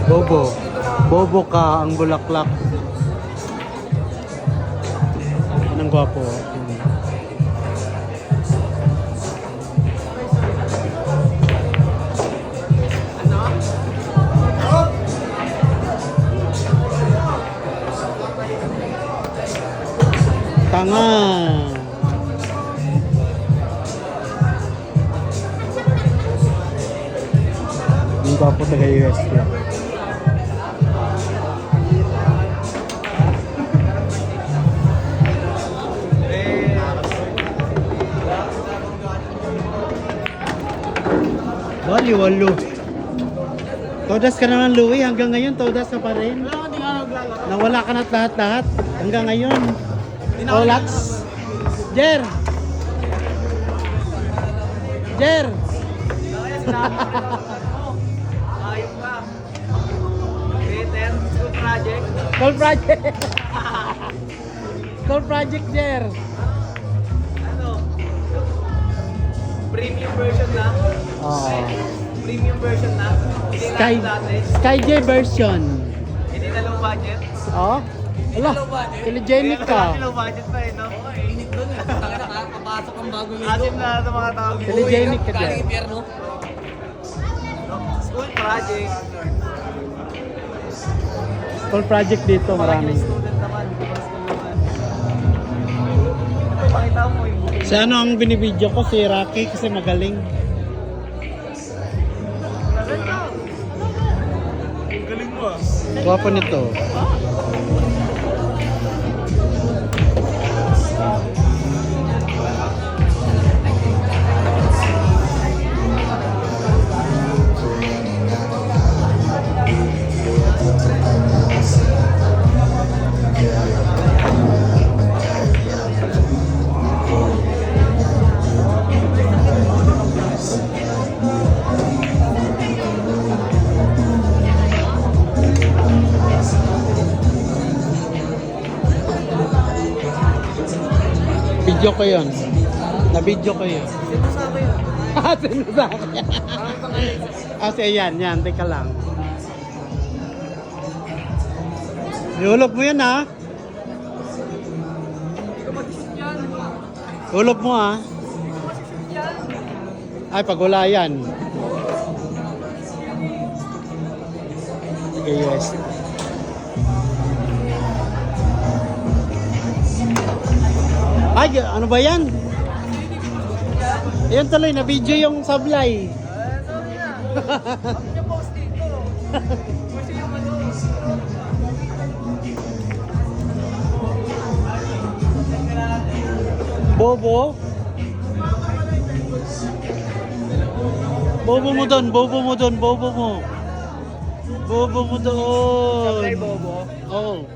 Bobo. Bobo ka ang bulaklak. Anong gwapo. Tanga. Ang gwapo taga US yan. Walo. Todas ka naman, Louie. Hanggang ngayon, todas ka pa rin. Nawala ka na lahat-lahat. Hanggang ngayon. Olax. Jer! Jer! Ayun ka. Peter, school project. School project. School project, Jer. Ano? Premium version na. Oh. Premium version na. Hindi Sky, na dati. Sky J version. Hindi na low budget. Oh? Ala, telegenic ka. Low budget pa eh, no? Oo, init doon eh. Kapasok ang bagong ito. Asim na sa mga tao. Telegenic ka dyan. School project. School project dito, marami. Student naman. Ito, pakita mo yung booking. Si ano ang binibidyo ko? Si Rocky kasi magaling. Galing mo ah. Gwapo nito. Video ko yun. Na-video ko yun. Sino sa akin yun? Sino sa akin? Kasi yan. Teka lang. Ihulog mo yan, ha? Hulog mo, ha? Ay, pag wala yan. Sige, yes. Ay, ano ba yan? Ayan tuloy, na-video yung sablay. Sorry na. Ako niya post dito. Kasi yung ano. Bobo? Bobo mo doon. Bobo mo. Sablay, bobo. Oo.